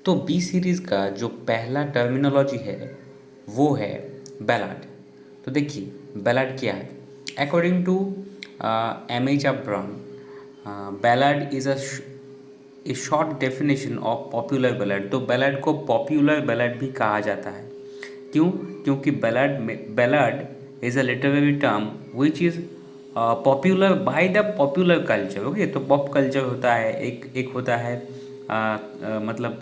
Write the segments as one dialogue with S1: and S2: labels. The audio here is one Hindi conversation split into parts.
S1: तो बी सीरीज़ का जो पहला टर्मिनोलॉजी है वो है बैलाड। तो देखिए बैलाड क्या है। According to M H Abram, ballad is a short definition of popular ballad. तो बैलाड को पॉपुलर बैलाड भी कहा जाता है। क्यों? क्योंकि ballad is a literary term which is popular by the popular culture. Okay, तो पॉप कल्चर होता है, एक होता है मतलब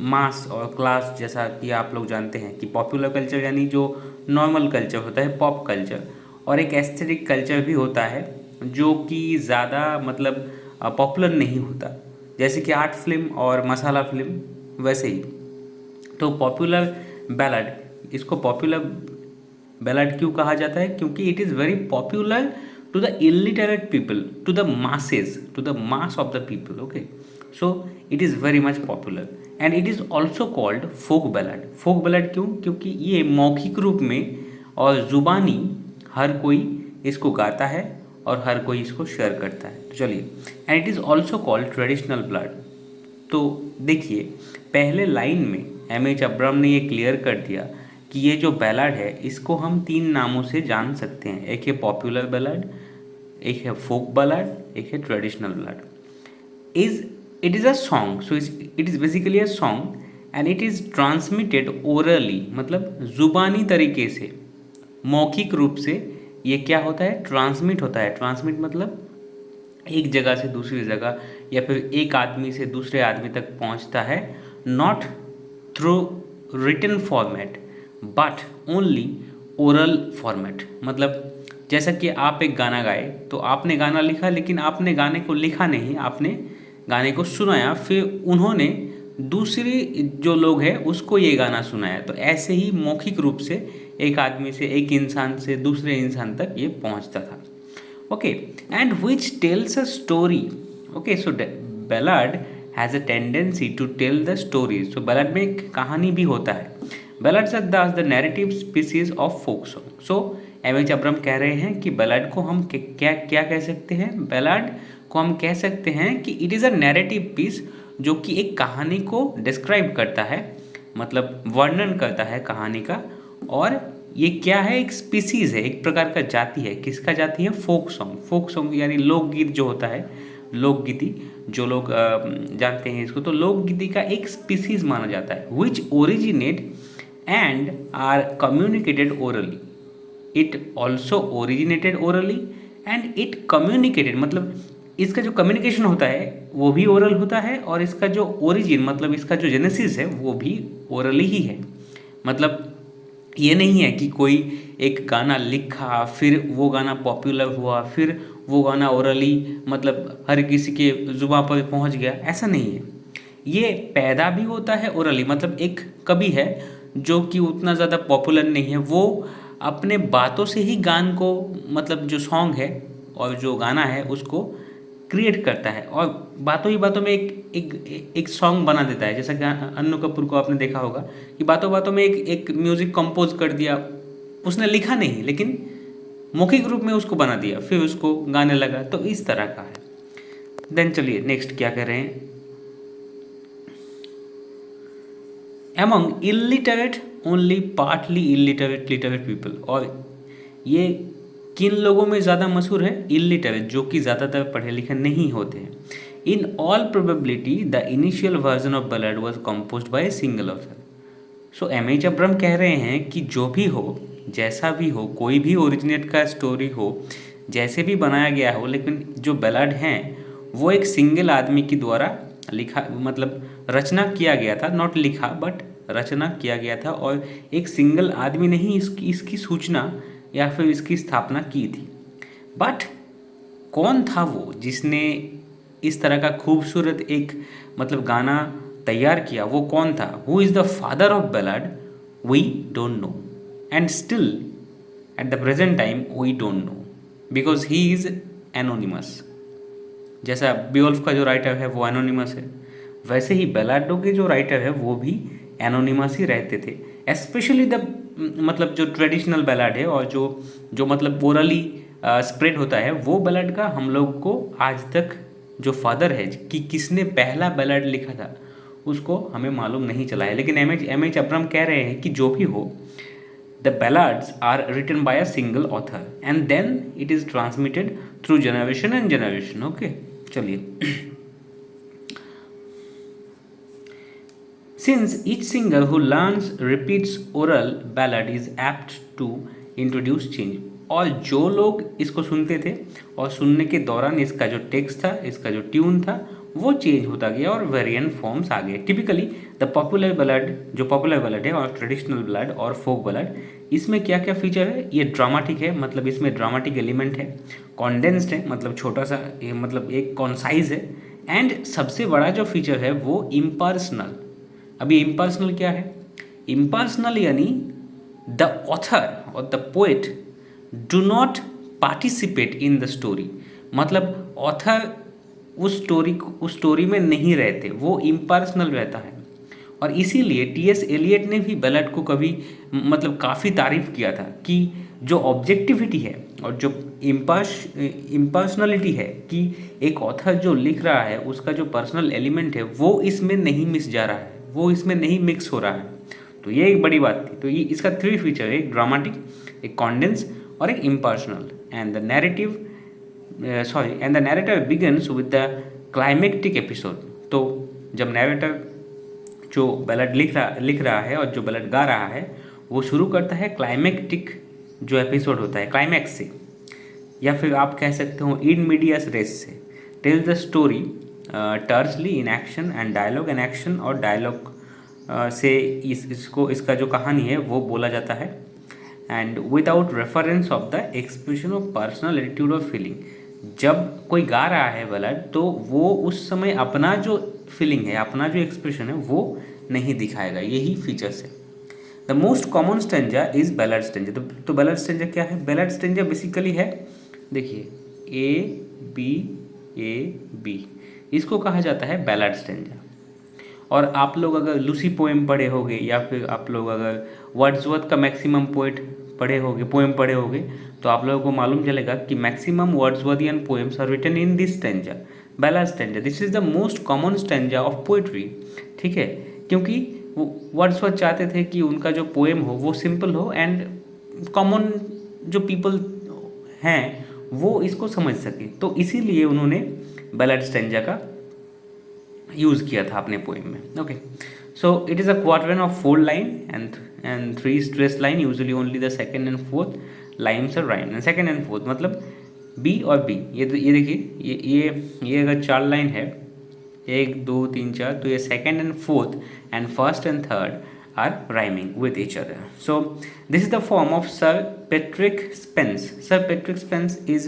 S1: मास और क्लास, जैसा कि आप लोग जानते हैं कि पॉपुलर कल्चर यानी जो नॉर्मल कल्चर होता है पॉप कल्चर, और एक एस्थेटिक कल्चर भी होता है जो कि ज़्यादा मतलब पॉपुलर नहीं होता, जैसे कि आर्ट फिल्म और मसाला फिल्म वैसे ही। तो पॉपुलर बैलाड, इसको पॉपुलर बैलाड क्यों कहा जाता है? क्योंकि it is very popular to the illiterate people, to the masses, to the mass of the people. Okay, so it is very much popular and it is also called folk ballad. Folk ballad क्यों? क्योंकि ये मौखिक रूप में और ज़ुबानी हर कोई इसको गाता है और हर कोई इसको शेयर करता है। तो चलिए, and it is also called traditional blood. तो देखिए, पहले लाइन में एम एच अब्राम ने ये क्लियर कर दिया कि ये जो बैलाड है इसको हम 3 नामों से जान सकते हैं। एक है पॉपुलर बैलाड, एक है फोक बैलाड, एक है traditional ballad. It is a song, so it is basically a song and it is transmitted orally, मतलब ज़ुबानी तरीके से, मौखिक रूप से ये क्या होता है? ट्रांसमिट होता है। ट्रांसमिट मतलब एक जगह से दूसरी जगह या फिर एक आदमी से दूसरे आदमी तक पहुंचता है, not through written format but only oral format. मतलब जैसा कि आप एक गाना गाए तो आपने गाना लिखा, लेकिन आपने गाने को लिखा नहीं, आपने गाने को सुनाया, फिर उन्होंने दूसरी जो लोग हैं उसको ये गाना सुनाया। तो ऐसे ही मौखिक रूप से एक आदमी से, एक इंसान से दूसरे इंसान तक ये पहुंचता था। Okay, and which tells a story. Okay, so ballad has a tendency to tell the stories. So ballad में एक कहानी भी होता है। Ballads are thus the narrative species of folk song. So M H Abram कह रहे हैं कि बैलाड को हम क्या क्या कह सकते हैं? बैलाड को हम कह सकते हैं कि it is a narrative piece, जो कि एक कहानी को डिस्क्राइब करता है, मतलब वर्णन करता है कहानी का। और ये क्या है? एक स्पीसीज है, एक प्रकार का जाति है। किसका जाति है? Folk song. फोक सॉन्ग यानी लोकगीत जो होता है, लोकगीति, जो लोग जानते हैं इसको, तो लोकगीति का एक स्पीसीज माना जाता है। Which originate and are communicated orally. It also originated orally and it communicated, मतलब इसका जो कम्युनिकेशन होता है वो भी ओरल होता है, और इसका जो ओरिजिन मतलब इसका जो जेनेसिस है वो भी ओरली ही है। मतलब ये नहीं है कि कोई एक गाना लिखा, फिर वो गाना पॉपुलर हुआ, फिर वो गाना ओरली मतलब हर किसी के जुबान पर पहुंच गया, ऐसा नहीं है। ये पैदा भी होता है ओरली, मतलब एक कवि है जो कि उतना ज़्यादा पॉपुलर नहीं है, वो अपने बातों से ही गान को, मतलब जो सॉन्ग है और जो गाना है उसको क्रिएट करता है, और बातों ही बातों में एक सॉन्ग बना देता है। जैसा कि अन्नू कपूर को आपने देखा होगा कि बातों बातों में एक म्यूज़िक कंपोज कर दिया, उसने लिखा नहीं लेकिन मौखिक रूप में उसको बना दिया, फिर उसको गाने लगा। तो इस तरह का है। देन चलिए नेक्स्ट क्या कह रहे हैं। Among illiterate only partly illiterate literate people, और ये किन लोगों में ज़्यादा मशहूर है? इलिटरेट, जो कि ज़्यादातर पढ़े लिखे नहीं होते हैं। In all probability the initial version of ballad was composed by a single author. So M H Abram कह रहे हैं कि जो भी हो, जैसा भी हो, कोई भी ओरिजिनेट का स्टोरी हो, जैसे भी बनाया गया हो, लेकिन जो बैलाड हैं वो एक सिंगल आदमी के द्वारा लिखा, मतलब रचना किया गया था, नॉट लिखा बट रचना किया गया था, और एक सिंगल आदमी ने ही इसकी सूचना या फिर इसकी स्थापना की थी। बट कौन था वो जिसने इस तरह का खूबसूरत एक मतलब गाना तैयार किया? वो कौन था? Who is the father of ballad? We don't know, and still at the present time we don't know, because he is anonymous. जैसा बियोल्फ का जो राइटर है वो एनोनिमस है, वैसे ही बैलाडो के जो राइटर है वो भी एनोनिमस ही रहते थे। स्पेशली द मतलब जो ट्रेडिशनल बैलाड है और जो जो मतलब ओरली स्प्रेड होता है, वो बैलाड का हम लोग को आज तक जो फादर है कि किसने पहला बैलाड लिखा था उसको हमें मालूम नहीं चला है। लेकिन एम एच अब्राम कह रहे हैं कि जो भी हो, the ballads are written by a single author and then it is transmitted through generation and generation. Okay, चलिए। Since each singer who learns repeats oral ballad is apt to introduce change, और जो लोग इसको सुनते थे और सुनने के दौरान इसका जो टेक्स्ट था, इसका जो ट्यून था, वो चेंज होता गया और वेरिएंट फॉर्म्स आ गए। टिपिकली द पॉपुलर बलड, जो पॉपुलर बलड है और ट्रेडिशनल बलड और फोक बलड, इसमें क्या क्या फीचर है? ये ड्रामेटिक है, मतलब इसमें ड्रामेटिक एलिमेंट है। कॉन्डेंस्ड है, मतलब छोटा सा, मतलब एक कॉन्साइज है। एंड सबसे बड़ा जो फीचर है वो इम्पर्सनल। अभी इम्पर्सनल क्या है? इम्पर्सनल यानी द ऑथर और the poet do not participate in the story, मतलब ऑथर उस स्टोरी में नहीं रहते, वो इम्पर्सनल रहता है। और इसीलिए टी.एस. एलियट ने भी बैलेट को कभी मतलब काफ़ी तारीफ किया था कि जो ऑब्जेक्टिविटी है और जो इम्पर्सनलिटी है, कि एक ऑथर जो लिख रहा है उसका जो पर्सनल एलिमेंट है वो इसमें नहीं मिस जा रहा है, वो इसमें नहीं मिक्स हो रहा है। तो ये एक बड़ी बात थी। तो ये इसका 3 फीचर है, एक ड्रामेटिक, एक कॉन्डेंस और एक impersonal. And the narrative begins with the climactic episode. तो जब नैरेटर जो बैलेट लिख रहा है और जो बैलेट गा रहा है वो शुरू करता है क्लाइमेक्टिक जो एपिसोड होता है, क्लाइमैक्स से, या फिर आप कह सकते हो इन मीडियास रेस से। Tell the story tersely in action and dialogue and action, और डायलॉग से इसका जो कहानी है वो बोला जाता है। And without reference of the expression of personal attitude और फीलिंग। जब कोई गा रहा है बैलेट तो वो उस समय अपना जो फीलिंग है, अपना जो एक्सप्रेशन है वो नहीं दिखाएगा। यही फीचर्स है। The most common stanza is ballot stanza. तो बैलेट स्टेंजा क्या है? बैलेट स्टेंजा बेसिकली है, देखिए, A B, इसको कहा जाता है बैलेट स्टेंजा। और आप लोग अगर लूसी पोएम पढ़े होगे, या फिर आप लोग अगर वर्ड्सवर्थ का मैक्सिमम पोएम पढ़े होगे, तो आप लोगों को मालूम चलेगा कि maximum Wordsworthian poems are written in this stanza, ballad stanza. This is the most common stanza of poetry. ठीक है, क्योंकि वर्ड्सवर्थ चाहते थे कि उनका जो पोएम हो वो सिंपल हो एंड कॉमन जो पीपल हैं वो इसको समझ सके, तो इसीलिए उन्होंने बैलेट स्टेंजा का यूज़ किया था अपने पोएम में। Okay, so it is a quatrain of 4 line and 3 stress line, usually only the second and fourth lines are rhyme. And second and fourth मतलब बी और बी, ये देखिए, ये अगर 4 लाइन है, 1 2 3 4, तो ये second and fourth and first and third are rhyming with each other. So this is the form of Sir Patrick Spence. Sir Patrick Spence is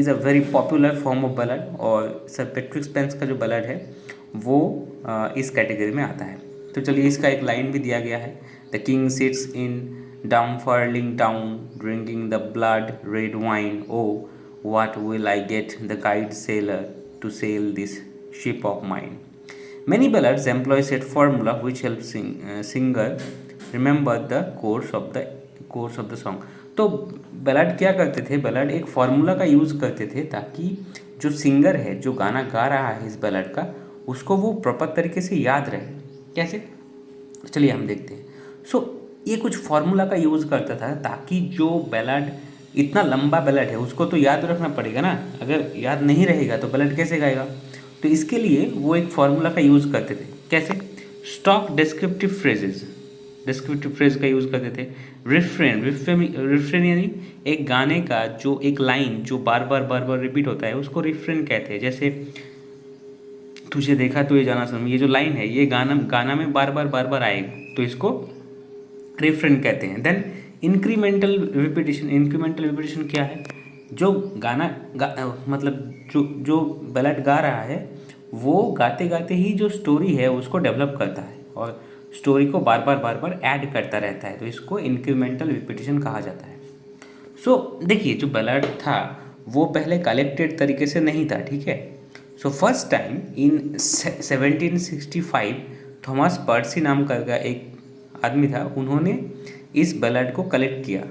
S1: a very popular form of ballad, और Sir Patrick Spence का जो ballad है वो इस कैटेगरी में आता है। तो चलिए, इसका एक लाइन भी दिया गया है। The king sits in Dumfarthing town drinking the blood red wine. Oh, what will I get the guide sailor to sail this ship of mine? Many ballads employ set formula which helps singer remember the course of the song. तो बैलाड क्या करते थे? बैलाड एक फार्मूला का यूज़ करते थे ताकि जो सिंगर है, जो गाना गा रहा है इस बैलाड का, उसको वो प्रॉपर तरीके से याद रहे। कैसे? चलिए हम देखते हैं। सो ये कुछ फार्मूला का यूज़ करता था ताकि जो बैलाड, इतना लंबा बैलाड है, उसको तो याद रखना पड़ेगा ना। अगर याद नहीं रहेगा तो बैलाड कैसे गाएगा? तो इसके लिए वो एक फार्मूला का यूज़ करते थे। कैसे? स्टॉक डिस्क्रिप्टिव फ्रेज का यूज़ करते थे। रिफ्रेन यानी एक गाने का जो एक लाइन जो बार बार रिपीट होता है उसको रिफ्रेन कहते हैं। जैसे तुझे देखा तो ये जाना सनम, ये जो लाइन है ये गाना में बार बार आएगा, तो इसको रिफ्रेन कहते हैं। देन इंक्रीमेंटल रिपीटिशन क्या है? जो मतलब जो बैलेड गा रहा है वो गाते गाते ही जो स्टोरी है उसको डेवलप करता है और स्टोरी को बार बार ऐड करता रहता है, तो इसको इंक्रीमेंटल रिपीटिशन कहा जाता है। सो देखिए, जो बैलेड था वो पहले कलेक्टेड तरीके से नहीं था, ठीक है। So first time in 1765 Thomas Percy नाम का एक आदमी था, उन्होंने इस बैलेड को कलेक्ट किया।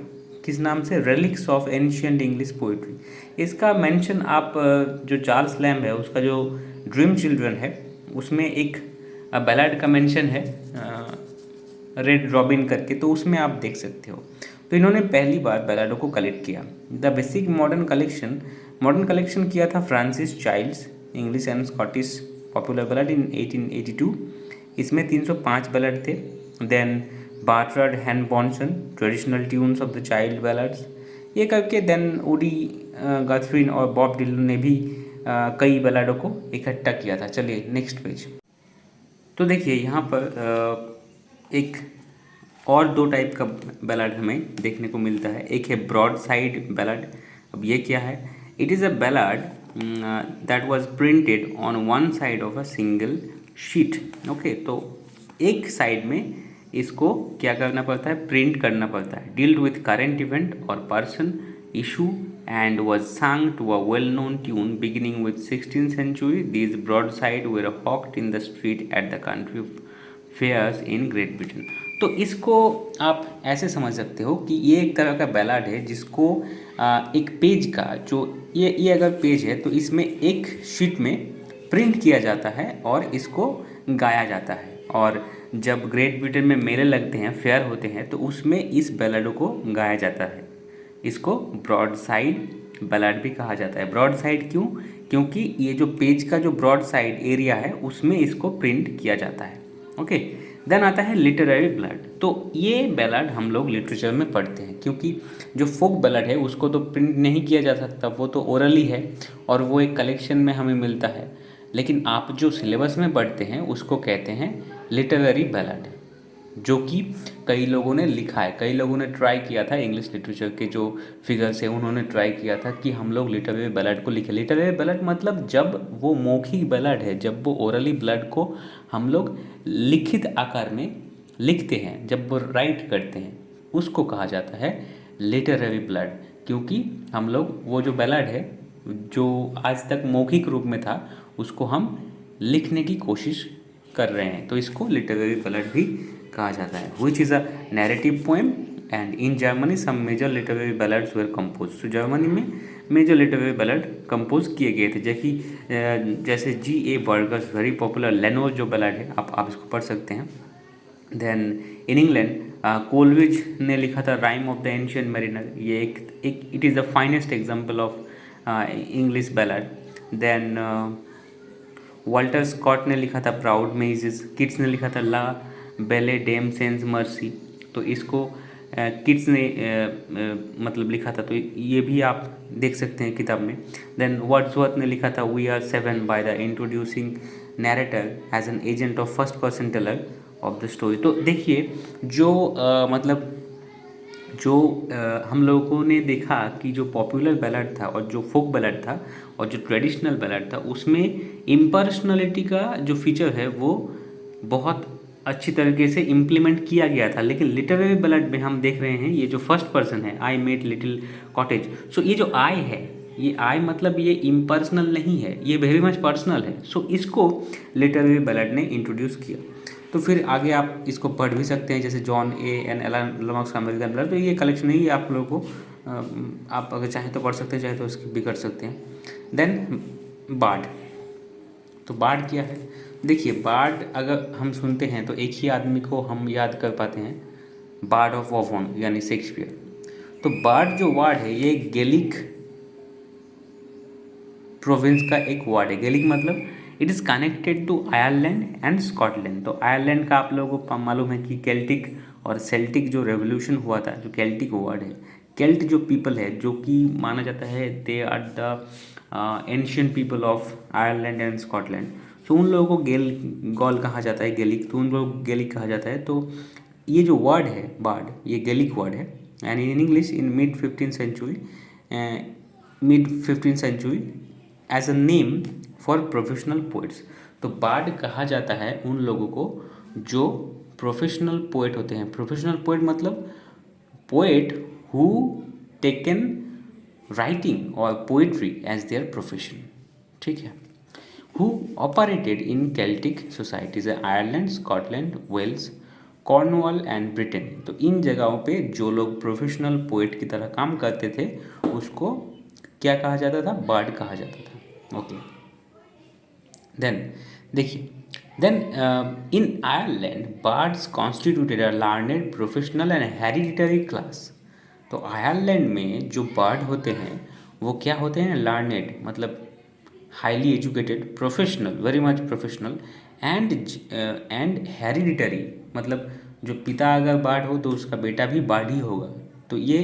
S1: किस नाम से? Relics of ancient English poetry. इसका मेंशन आप जो चार्ल्स लैम्ब है उसका जो ड्रीम चिल्ड्रन है उसमें एक बैलाड का मेंशन है रेड रॉबिन करके, तो उसमें आप देख सकते हो। तो इन्होंने पहली बार बैलाडों को कलेक्ट किया। द बेसिक मॉडर्न कलेक्शन किया था Francis Child's, English and Scottish popular ballad in 1882। इसमें 305 बैलाड थे। Then Bertrand Hain Bronson traditional tunes of the Child ballads, ये करके देन ओडी गथफ्रिन और बॉब डिलन ने भी कई बैलाडों को इकट्ठा किया था। चलिए नेक्स्ट पेज। तो देखिए यहाँ पर एक और दो टाइप का बैलाड हमें देखने को मिलता है। एक है ब्रॉड साइड बैलाड। अब ये क्या है? It is a ballad that was printed on one side of a single sheet. Okay, तो एक साइड में इसको क्या करना पड़ता है? प्रिंट करना पड़ता है। डील्ड विथ करेंट इवेंट और person issue and was sung to a well-known tune beginning with 16th century. These broadside were hawked in the street at the country fairs in Great Britain. तो इसको आप ऐसे समझ सकते हो कि ये एक तरह का बैलाड है जिसको एक पेज का जो ये अगर पेज है तो इसमें एक शीट में प्रिंट किया जाता है और इसको गाया जाता है। और जब ग्रेट ब्रिटेन में मेले लगते हैं, फेयर होते हैं, तो उसमें इस बैलाडों को गाया जाता है। इसको ब्रॉड साइड बैलाड भी कहा जाता है। ब्रॉड साइड क्यों? क्योंकि ये जो पेज का जो ब्रॉड साइड एरिया है उसमें इसको प्रिंट किया जाता है। ओके, देन आता है लिटरेरी बैलाड। तो ये बैलाड हम लोग लिटरेचर में पढ़ते हैं, क्योंकि जो फोक बैलाड है उसको तो प्रिंट नहीं किया जा सकता, वो तो ओरली है और वो एक कलेक्शन में हमें मिलता है। लेकिन आप जो सिलेबस में पढ़ते हैं उसको कहते हैं लिटरेरी बैलाड, जो कि कई लोगों ने लिखा है। कई लोगों ने ट्राई किया था, इंग्लिश लिटरेचर के जो फिगर्स है उन्होंने ट्राई किया था कि हम लोग लिटरेरी बैलाड को लिखें। लिटरेरी बैलाड मतलब जब वो मौखिक बैलाड है, जब वो ओरली बैलाड को हम लोग लिखित आकार में लिखते हैं, जब वो राइट करते हैं, उसको कहा जाता है लिटरेरी बैलाड। क्योंकि हम लोग वो जो बैलाड है जो आज तक मौखिक रूप में था उसको हम लिखने की कोशिश कर रहे हैं, तो इसको लिटरेरी बैलाड भी कहा जाता है। Which is a narrative poem and in Germany some major literary ballads were compose. तो जर्मनी में मेजर लिटरेरी बैलाड कंपोज किए गए थे, जैसे G.A. बर्गर्स वेरी पॉपुलर लेनोर जो बैलाड है, आप इसको पढ़ सकते हैं। देन इन इंग्लैंड कोलविज ने लिखा था rime of the ancient mariner, ये एक it is the finest example of English ballad. Then Walter Scott ने लिखा था प्राउड मेजेस। किट्स ने लिखा था ला बेले डेम सेंस मर्सी, तो इसको किड्स ने मतलब लिखा था, तो ये भी आप देख सकते हैं किताब में। देन वर्ड्सवर्थ ने लिखा था we are seven by the introducing narrator as an agent of first person teller of the story. तो देखिए जो मतलब जो हम लोगों ने देखा कि जो पॉपुलर बैलाड था और जो फोक बैलाड था और जो ट्रेडिशनल बैलाड था उसमें इम्पर्सनलिटी का जो फीचर है वो बहुत अच्छी तरीके से इम्प्लीमेंट किया गया था। लेकिन लिटरेरी बैलाड में हम देख रहे हैं ये जो फर्स्ट पर्सन है, आई मेड लिटिल कॉटेज, सो ये जो आई है, ये आई मतलब ये इम्पर्सनल नहीं है, ये वेरी मच पर्सनल है। सो इसको लिटरेरी बैलाड ने इंट्रोड्यूस किया। तो फिर आगे आप इसको पढ़ भी सकते हैं, जैसे जॉन ए एंड एलन लॉमार्क्स का अमेरिकन बैलाड। तो ये कलेक्शन ही आप लोगों को आप अगर चाहें तो पढ़ सकते हैं, चाहे तो स्किप भी कर सकते हैं। Then board. तो बार्ड क्या है? देखिए बार्ड अगर हम सुनते हैं तो एक ही आदमी को हम याद कर पाते हैं, बार्ड ऑफ ऑफन यानी शेक्सपियर। तो बार्ड जो वर्ड है ये गैलिक प्रोविंस का एक वर्ड है। गैलिक मतलब it is connected to Ireland and Scotland. तो आयरलैंड का आप लोगों को मालूम है कि केल्टिक और सेल्टिक जो रेवोल्यूशन हुआ था, जो केल्टिक वर्ड है, केल्ट जो पीपल है जो कि माना जाता है they are the ancient people of Ireland and Scotland. तो उन लोगों को गॉल कहा जाता है, गैलिक, तो उन लोगों को गैलिक कहा जाता है। तो ये जो वर्ड है बार्ड, ये गैलिक वर्ड है and in English in mid 15th century as a name for professional poets. तो बार्ड कहा जाता है उन लोगों को जो प्रोफेशनल पोइट होते हैं। प्रोफेशनल पोइट मतलब पोइट हु टेकन राइटिंग और पोइट्री एज देयर प्रोफेशन, ठीक है, who operated in Celtic societies Ireland, Scotland, Wales, Cornwall and Britain. तो इन जगहों पे जो लोग प्रोफेशनल पोइट की तरह काम करते थे उसको क्या कहा जाता था? बार्ड कहा जाता था। ओके, देन देखिए Then, in Ireland, bards constituted a learned, professional and hereditary class. तो आयरलैंड में जो बार्ड होते हैं वो क्या होते हैं? लर्नेड मतलब highly educated, professional, very much professional, and hereditary मतलब जो पिता अगर बार्ड हो तो उसका बेटा भी बार्ड ही होगा। तो ये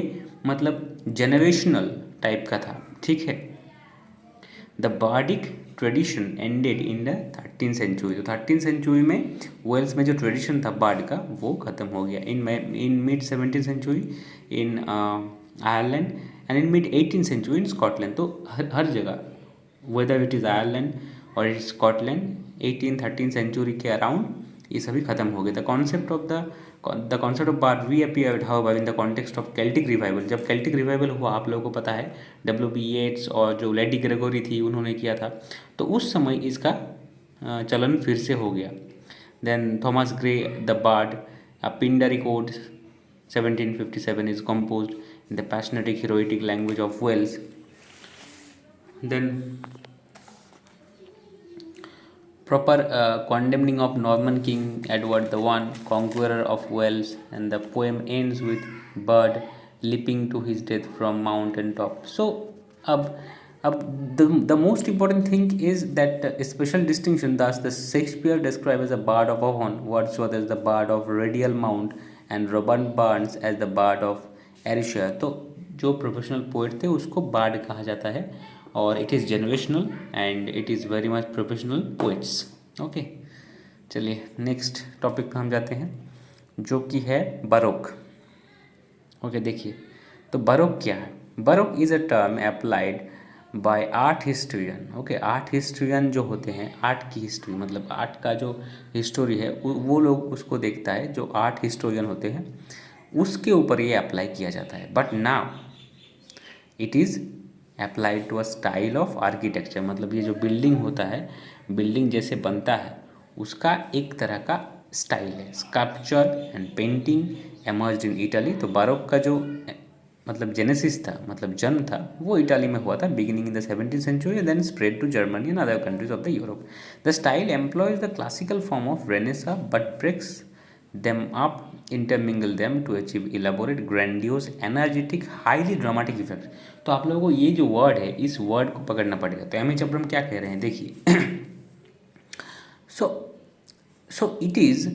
S1: मतलब जनरेशनल टाइप का था, ठीक है। The bardic tradition ended in the 13th century. तो 13th सेंचुरी में वेल्स में जो ट्रेडिशन था बार्ड का वो ख़त्म हो गया। In mid 17th century in Ireland and in mid 18th century in Scotland. तो हर जगह, वेदर इट इज़ आयरलैंड और इट स्कॉटलैंड, 18th-13th सेंचुरी के अराउंड ये सभी खत्म हो गए। The concept of bard reappeared however in the context of Celtic revival. जब केल्टिक रिवाइवल हुआ, आप लोगों को पता है, W.B. येट्स और जो लेडी ग्रेगोरी थी उन्होंने किया था, तो उस समय इसका चलन फिर से हो गया। Then Thomas Gray the bard, a Pindaric ode 1757 is composed in the passionatic heroic language of Wales. Then proper condemning of Norman King Edward I, conqueror of Wales, and the poem ends with bird leaping to his death from mountain top. So अब the most important thing is that special distinction. Thus, the Shakespeare described as a bard of Avon, Wordsworth as the bard of Radial Mount, and Robert Burns as the bard of Ayrshire. तो जो प्रोफेशनल पोइट थे उसको बार्ड कहा जाता है और it is generational and it is very much professional poets. Okay, चलिए नेक्स्ट टॉपिक पे हम जाते हैं जो कि है बरोक। ओके, देखिए तो बरोक क्या है? Baroque is a term applied by art historian. Okay, art historian जो होते हैं, आर्ट की हिस्ट्री मतलब आर्ट का जो हिस्टोरी है वो लोग उसको देखता है, जो आर्ट हिस्टोरियन होते हैं उसके ऊपर ये अप्लाई किया जाता है। But now it is applied to a style of architecture. मतलब ये जो बिल्डिंग होता है, बिल्डिंग जैसे बनता है उसका एक तरह का स्टाइल है। Sculpture and painting emerged in Italy. तो बारोक का जो मतलब जेनेसिस था, मतलब जन्म था, वो इटाली में हुआ था beginning in the 17th century, then spread to Germany and other countries of the Europe. The style employs the classical form of Renaissance but breaks them up, intermingle them to achieve elaborate, grandiose, energetic, highly dramatic effects. तो आप लोगों को ये जो वर्ड है इस वर्ड को पकड़ना पड़ेगा। तो एम एच अब्रम क्या कह रहे हैं, देखिए so it is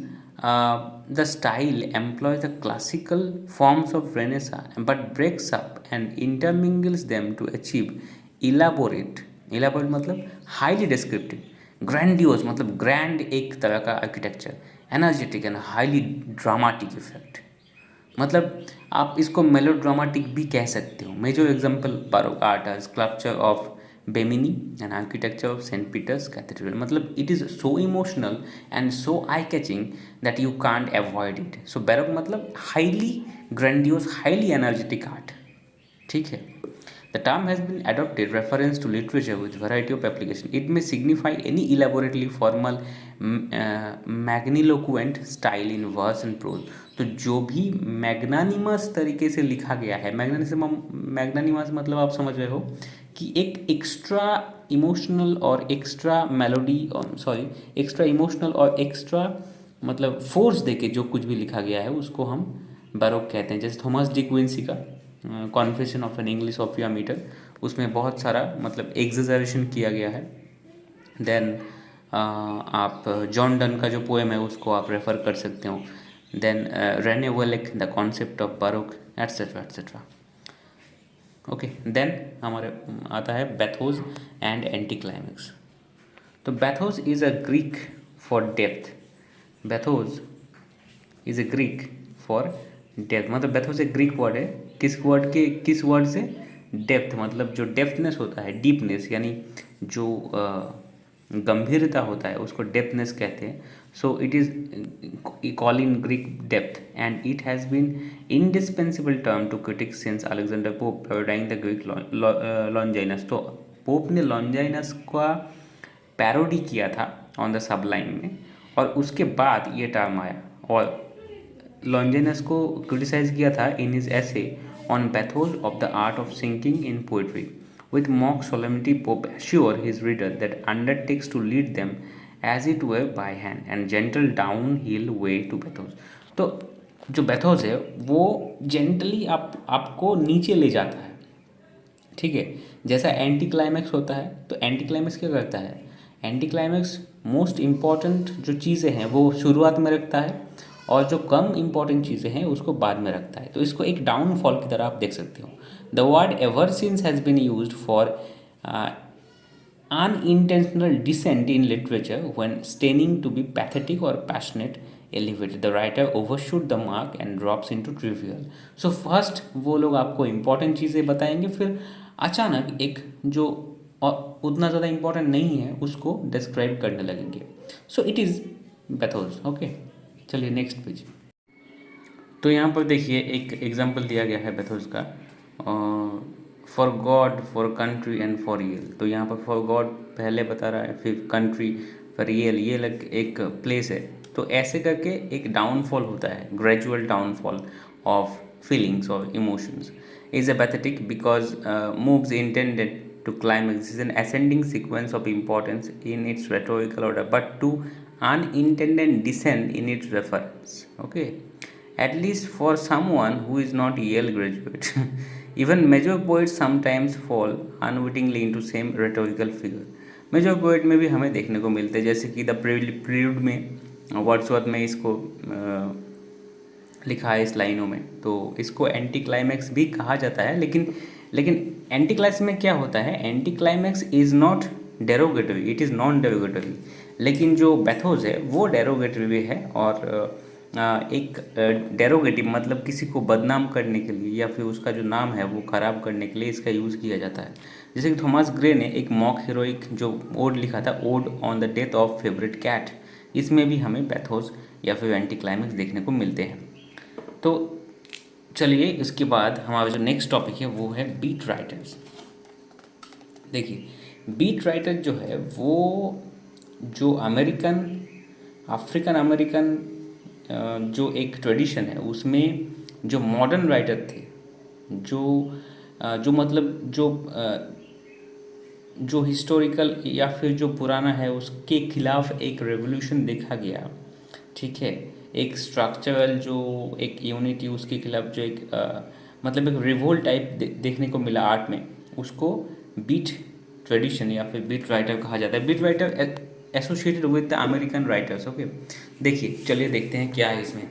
S1: the style employs the classical forms of Renaissance but breaks up and intermingles them to achieve elaborate मतलब highly descriptive, grandiose मतलब grand एक तरह का architecture, energetic and highly dramatic effect. मतलब आप इसको मेलोड्रामाटिक भी कह सकते हो। Major example baroque art are sculpture of Bernini and architecture of Saint Peter's cathedral. मतलब it is so emotional and so eye catching that you can't avoid it. So baroque मतलब highly grandiose, highly energetic art, ठीक है। The term has been adopted reference to literature with variety of application. It may signify any elaborately formal, magniloquent style in verse and prose. तो जो भी मैग्नानिमस तरीके से लिखा गया है, मैग्नानिमस मतलब आप समझ रहे हो कि एक एक्स्ट्रा इमोशनल और एक्स्ट्रा मेलोडी, एक्स्ट्रा इमोशनल और एक्स्ट्रा मतलब फोर्स देके जो कुछ भी लिखा गया है उसको हम बैरोक कहते हैं। जैसे थॉमस डी क्विंसी का कॉन्फेशन ऑफ एन इंग्लिश सोफिया मीटर, उसमें बहुत सारा मतलब एग्जेजरेशन किया गया है। देन आप जॉन डन का जो पोएम है उसको आप रेफ़र कर सकते हो। Then Rene Wellek the concept of baroque etcetera etcetera. Okay, then हमारे आता है बेथोस एंड एंटी क्लाइमेक्स। तो bathos is a Greek for depth. Bathos is a Greek for depth मतलब बेथोस एक ग्रीक वर्ड है। किस वर्ड से? डेप्थ मतलब जो डेप्थनेस होता है, डीपनेस यानी जो गंभीरता होता है उसको डेप्थनेस कहते हैं। So it is call in Greek depth and it has been indispensable term to critics since Alexander Pope parodying the Greek Longinus. तो पोप ने लॉन्जाइनस का पैरोडी किया था ऑन द सबलाइन में और उसके बाद ये टर्म आया। और लॉन्जाइनस को क्रिटिसाइज किया था in his essay on bathos of the art of sinking in poetry. With mock solemnity, Pope assures his reader that undertakes to lead them as it were by hand and gentle downhill way to bathos. तो जो बेथोस है वो जेंटली आपको नीचे ले जाता है, ठीक है। जैसा एंटी क्लाइमैक्स होता है, तो एंटी क्लाइमैक्स क्या करता है, एंटी क्लाइमैक्स मोस्ट इम्पॉर्टेंट जो चीज़ें हैं वो शुरुआत में रखता है और जो कम इम्पॉर्टेंट चीज़ें हैं उसको बाद में रखता है। तो इसको एक डाउनफॉल की तरह आप देख सकते हो। The word ever since has been used for unintentional descent in literature when staining to be pathetic or passionate elevated the writer overshoot the mark and drops into trivial। so first वो लोग आपको important चीज़ें बताएंगे, फिर अचानक एक जो उतना ज़्यादा important नहीं है उसको describe करने लगेंगे। so it is pathos। Okay, चलिए नेक्स्ट पेज। तो यहाँ पर देखिए एक एग्जाम्पल दिया गया है बेथोस का, for God, for country and for real. तो यहाँ पर फॉर गॉड पहले बता रहा है, फिर कंट्री, फॉर रियल ये लग एक प्लेस है। तो ऐसे करके एक डाउनफॉल होता है, ग्रेजुअल डाउनफॉल ऑफ फीलिंग्स और emotions. Is a pathetic because moves intended to climax is an ascending sequence of importance in its rhetorical order but to unintended descent in its reference। Okay, at least for someone who is not Yale graduate even major poets sometimes fall unwittingly into same rhetorical figure। Major poet में भी हमें देखने को मिलते हैं, जैसे कि द प्रील्यूड में वर्ड्सवर्थ में इसको लिखा है इस लाइनों में। तो इसको एंटी क्लाइमैक्स भी कहा जाता है, लेकिन एंटी क्लाइमैक्स में क्या होता है, anti climax is not derogatory, it is non derogatory. लेकिन जो बेथोस है वो डेरोगेटरी है, और एक डेरोगेटिव मतलब किसी को बदनाम करने के लिए या फिर उसका जो नाम है वो ख़राब करने के लिए इसका यूज़ किया जाता है। जैसे कि थॉमस ग्रे ने एक मॉक हीरोइक जो ओड लिखा था, ode on the death of favourite cat, इसमें भी हमें बेथोस या फिर एंटी क्लाइमैक्स देखने को मिलते हैं। तो चलिए इसके बाद हमारा जो नेक्स्ट टॉपिक है वो है बीट राइटर्स। देखिए बीट राइटर जो है वो जो अफ्रीकन अमेरिकन जो एक ट्रेडिशन है उसमें जो मॉडर्न राइटर थे, जो मतलब जो हिस्टोरिकल या फिर जो पुराना है उसके खिलाफ एक रेवोल्यूशन देखा गया, ठीक है। एक स्ट्रक्चरल जो एक यूनिटी उसके खिलाफ जो एक मतलब एक रिवोल्ट टाइप देखने को मिला आर्ट में, उसको बीट ट्रेडिशन या फिर बीट राइटर कहा जाता है। Beat writer associated with the American writers. Okay, देखिए चलिए देखते हैं क्या है इसमें।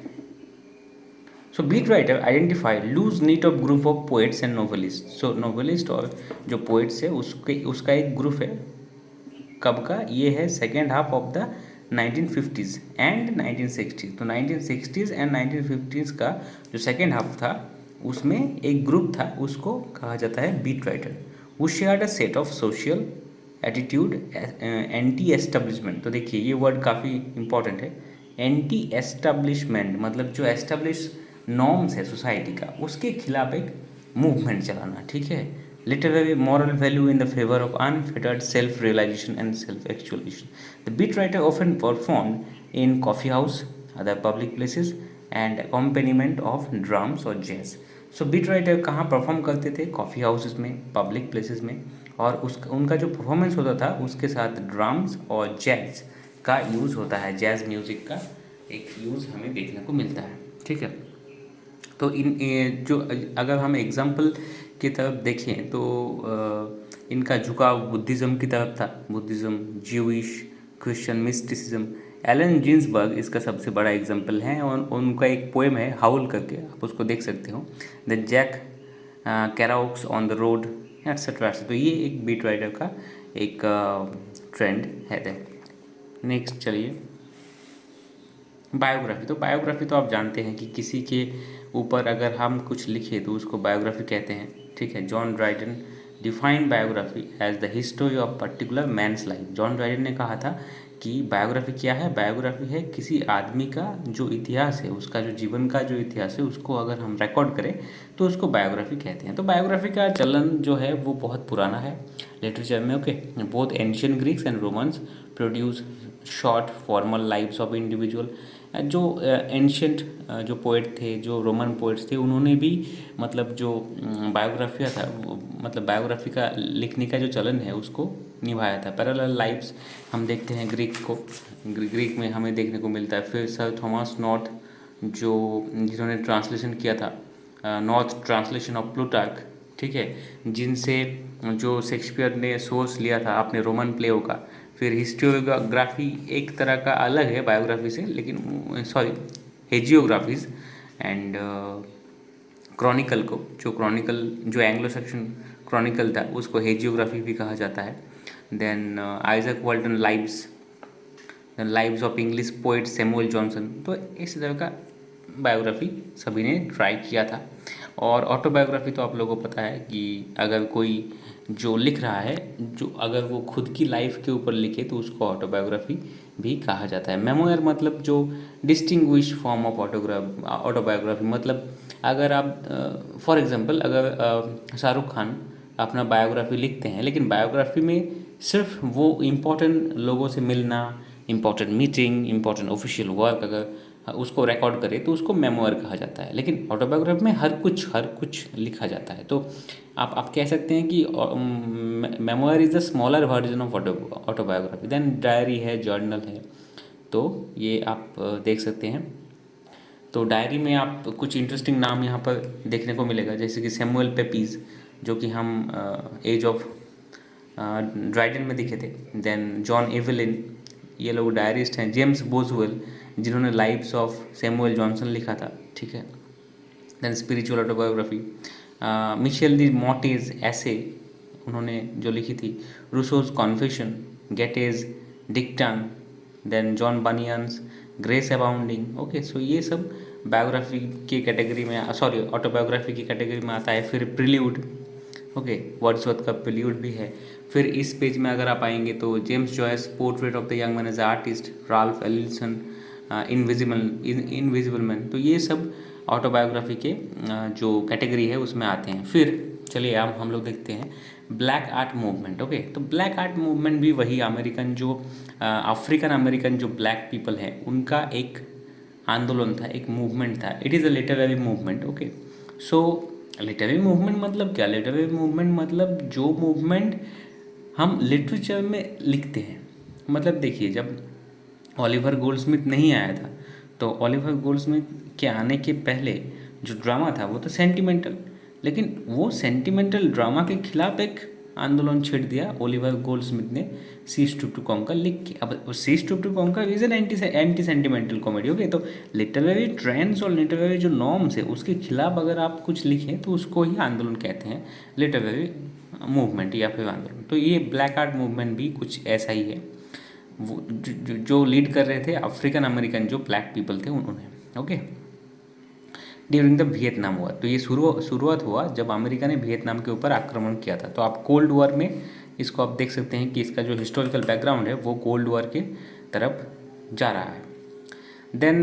S1: So beat writer identify loose knit of group of poets and novelist. So novelist और जो पोएट्स है उसका एक ग्रुप है। कब का ये है, second half of the 1950s and 1960s। तो 1960s एंड 1950s का जो सेकेंड हाफ था उसमें एक ग्रुप था, उसको कहा जाता है बीट राइटर। वो shared a set of social attitude anti establishment. तो देखिए ये वर्ड काफ़ी इंपॉर्टेंट है। एंटी एस्टेब्लिशमेंट मतलब जो एस्टेब्लिश नॉर्म्स है सोसाइटी का उसके खिलाफ एक मूवमेंट चलाना, ठीक है। Literary moral value in the favor of unfettered self-realization and self-actualization. The beat writer often performed in coffee house, other public places, and accompaniment of drums or jazz. So beat writer कहाँ परफॉर्म करते थे, कॉफ़ी हाउसेस में, पब्लिक प्लेसेस में, और उनका जो परफॉर्मेंस होता था उसके साथ ड्रम्स और जैज़ का यूज़ होता है। जैज़ म्यूज़िक का एक यूज़ हमें देखने को मिलता है, ठीक है। तो जो अगर हम एग्जाम्पल की तरफ देखें तो इनका झुकाव बुद्धिज़्म की तरफ था। Buddhism, Jewish, Christian mysticism. Allen Ginsberg इसका सबसे बड़ा एग्जाम्पल है, और उनका एक पोएम है हाउल करके, आप उसको देख सकते हो। The Jack Kerouac's on the road etcetera. तो ये एक बीट राइटर का एक ट्रेंड है। नेक्स्ट चलिए बायोग्राफी। तो बायोग्राफी तो आप जानते हैं कि किसी के ऊपर अगर हम कुछ लिखें तो उसको बायोग्राफी कहते हैं, ठीक है। John Dryden defined biography as the history of particular man's life. John Dryden ने कहा था कि बायोग्राफी क्या है, बायोग्राफी है किसी आदमी का जो इतिहास है, उसका जो जीवन का जो इतिहास है उसको अगर हम रिकॉर्ड करें तो उसको बायोग्राफी कहते हैं। तो बायोग्राफी का चलन जो है वो बहुत पुराना है लिटरेचर में। Okay, both ancient Greeks and Romans produce short formal lives of individual. जो एंशंट जो पोएट थे, जो रोमन पोएट्स थे, उन्होंने भी मतलब जो बायोग्राफिया था मतलब बायोग्राफी का लिखने का जो चलन है उसको निभाया था। पैरेलल लाइव्स हम देखते हैं ग्रीक को, ग्रीक में हमें देखने को मिलता है। फिर सर थॉमस नॉर्थ जो जिन्होंने ट्रांसलेशन किया था, नॉर्थ ट्रांसलेशन ऑफ प्लूटार्क, ठीक है, जिनसे जो शेक्सपियर ने सोर्स लिया था अपने रोमन प्लेओ का। फिर हिस्टोरियोग्राफी एक तरह का अलग है बायोग्राफी से, लेकिन सॉरी हेजियोग्राफीज एंड क्रॉनिकल को, जो एंग्लो सेक्शन क्रॉनिकल था उसको हेजियोग्राफी भी कहा जाता है। Then Isaac Walton lives of English poet Samuel Johnson. तो इस तरह का बायोग्राफी सभी ने ट्राई किया था। और ऑटोबायोग्राफी तो आप लोगों को पता है कि अगर कोई जो लिख रहा है, जो अगर वो खुद की लाइफ के ऊपर लिखे तो उसको ऑटोबायोग्राफी भी कहा जाता है। मेमोयर मतलब जो डिस्टिंग्विश फॉर्म ऑफ ऑटोबायोग्राफी, मतलब अगर आप फॉर एग्जांपल अगर शाहरुख खान अपना बायोग्राफी लिखते हैं, लेकिन बायोग्राफी में सिर्फ वो इम्पोर्टेंट लोगों से मिलना, important meeting, important official work अगर उसको रिकॉर्ड करे तो उसको मेमोयर कहा जाता है। लेकिन ऑटोबायोग्राफी में हर कुछ लिखा जाता है। तो आप कह सकते हैं कि memoir is the smaller version of autobiography. Then diary है, जर्नल है, तो ये आप देख सकते हैं। तो डायरी में आप कुछ इंटरेस्टिंग नाम यहाँ पर देखने को मिलेगा, जैसे कि सैमुअल पेपीज जो कि हम एज ऑफ ड्राइडन में दिखे थे। देन जॉन एवेलिन, ये लोग डायरिस्ट हैं। जेम्स बोजवेल जिन्होंने लाइव्स ऑफ सैमुअल जॉनसन लिखा था, ठीक है। Then spiritual autobiography, Michel de Montaigne's essays उन्होंने जो लिखी थी। रूसोज कॉन्फेशन, गेटेज डिक्टन, then John Bunyan's grace abounding. Okay, so ये सब बायोग्राफी की कैटेगरी में, सॉरी ऑटोबायोग्राफी की कैटेगरी में आता है। फिर प्रिल्यूड, ओके, वर्ड्सवर्थ का प्रिल्यूड भी है। फिर इस पेज में अगर आप आएंगे तो James Joyce portrait of the young man as artist, Ralph Ellison invisible man. तो ये सब ऑटोबायोग्राफी के जो कैटेगरी है उसमें आते हैं। फिर चलिए अब हम लोग देखते हैं ब्लैक आर्ट मूवमेंट। ओके, तो ब्लैक आर्ट मूवमेंट भी वही अमेरिकन जो अफ्रीकन अमेरिकन जो ब्लैक पीपल है उनका एक आंदोलन था, एक मूवमेंट था। It is a literary movement. Okay, so literary movement मतलब क्या? लिटरेरी मूवमेंट मतलब जो मूवमेंट हम लिटरेचर में लिखते हैं। मतलब देखिए, जब ओलिवर गोल्डस्मिथ नहीं आया था तो ओलिवर गोल्डस्मिथ के आने के पहले जो ड्रामा था वो तो सेंटिमेंटल, लेकिन वो सेंटिमेंटल ड्रामा के खिलाफ एक आंदोलन छेड़ दिया ओलिवर गोल्डस्मिथ ने सीज टू कॉन्कर लिख के। अब she's to conquer is an anti sentimental comedy. Okay, तो लिटरेरी ट्रेंड्स और लिटरेरी जो नॉर्म्स है उसके खिलाफ अगर आप कुछ लिखें तो उसको ही आंदोलन कहते हैं, लिटरेरी मूवमेंट या फिर आंदोलन। तो ये ब्लैक आर्ट मूवमेंट भी कुछ ऐसा ही है। वो जो लीड कर रहे थे अफ्रीकन अमेरिकन जो ब्लैक पीपल थे उन्होंने। Okay, during the Vietnam war. तो ये शुरुआत हुआ जब अमेरिका ने वियतनाम के ऊपर आक्रमण किया था। तो आप कोल्ड वॉर में इसको आप देख सकते हैं कि इसका जो हिस्टोरिकल बैकग्राउंड है वो कोल्ड वॉर के तरफ जा रहा है। Then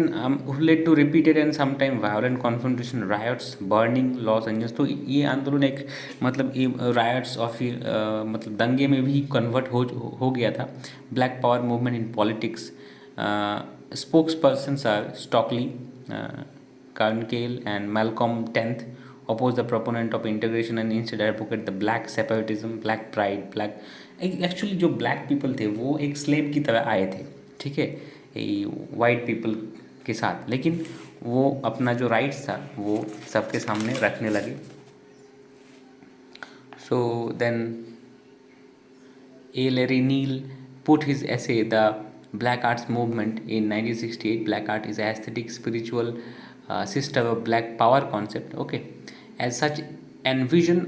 S1: led to repeated and sometime violent confrontation, riots, burning Los Angeles. तो ये आंदोलन एक मतलब रायट्स और फिर मतलब दंगे में भी कन्वर्ट हो गया था। Black power movement in politics, spokespersons are Stokely, Carnegie and Malcolm Tenth oppose the proponent of integration and instead advocate the black separatism, black pride, black। Actually जो ब्लैक पीपल थे वो एक स्लेव की तरह आए थे, ठीक है, वाइट पीपल के साथ, लेकिन वो अपना जो राइट्स था वो सबके सामने रखने लगे। So then A Larry nil put his essay The Black Arts Movement in 1968. Black art is an aesthetic, spiritual system of black power concept. Okay, as such, envision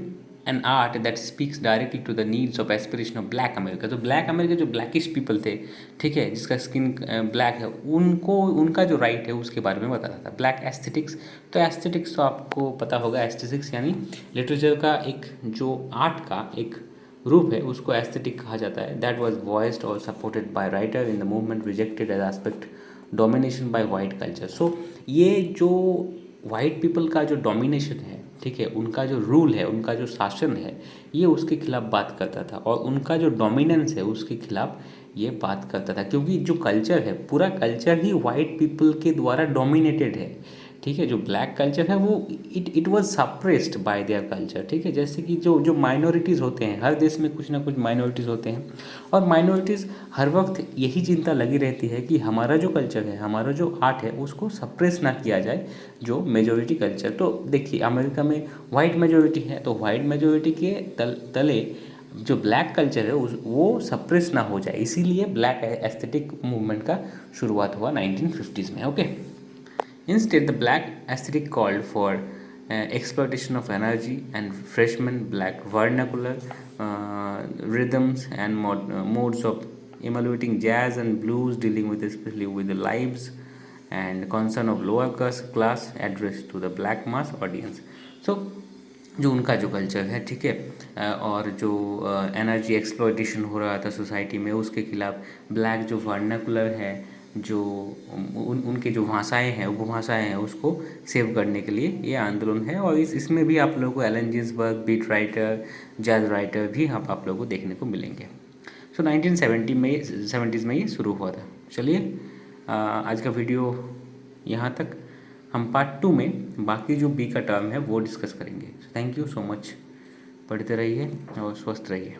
S1: an art that speaks directly to the needs of aspiration of black America। तो black America जो blackish people थे, ठीक है, जिसका स्किन black है, उनको उनका जो राइट है उसके बारे में बताता था। ब्लैक एस्थेटिक्स, तो एस्थेटिक्स तो आपको पता होगा, एस्थेटिक्स यानी लिटरेचर का एक जो आर्ट का एक रूप है उसको एस्थेटिक कहा जाता है। दैट वाज वॉइस्ड और supported by writer in the movement rejected as aspect domination by white culture. So ये जो वाइट पीपल का जो डोमिनेशन है, ठीक है, उनका जो रूल है, उनका जो शासन है, ये उसके खिलाफ बात करता था और उनका जो डोमिनेंस है उसके खिलाफ ये बात करता था, क्योंकि जो कल्चर है पूरा कल्चर ही वाइट पीपल के द्वारा डोमिनेटेड है, ठीक है। जो ब्लैक कल्चर है वो it was suppressed bye their culture, ठीक है। जैसे कि जो जो माइनॉरिटीज़ होते हैं, हर देश में कुछ ना कुछ माइनॉरिटीज़ होते हैं, और माइनॉरिटीज़ हर वक्त यही चिंता लगी रहती है कि हमारा जो कल्चर है, हमारा जो आर्ट है, उसको सप्रेस ना किया जाए जो मेजोरिटी कल्चर। तो देखिए अमेरिका में वाइट मेजोरिटी है, तो वाइट मेजोरिटी के तले जो ब्लैक कल्चर है वो सप्रेस ना हो जाए, इसीलिए ब्लैक एस्थेटिक मूवमेंट का शुरुआत हुआ 1950s में। Okay, instead the black aesthetic called for exploitation of energy and freshman black vernacular rhythms and modes of emulating jazz and blues, dealing with especially with the lives and concern of lower class addressed to the black mass audience. So जो उनका जो कल्चर है, ठीक है, और जो एनर्जी एक्सप्लॉयटेशन हो रहा था सोसाइटी में, उसके खिलाफ ब्लैक जो वर्नाकुलर है, जो उनके जो भाषाएं हैं, उपभाषाएं हैं, उसको सेव करने के लिए ये आंदोलन है। और इसमें भी आप लोगों को Allen Ginsberg, beat writer, jazz writer भी आप लोगों को देखने को मिलेंगे। सो 1970s में ये शुरू हुआ था। चलिए आज का वीडियो यहाँ तक। हम पार्ट 2 में बाकी जो बी का टर्म है वो डिस्कस करेंगे। Thank you so much. पढ़ते रहिए और स्वस्थ रहिए।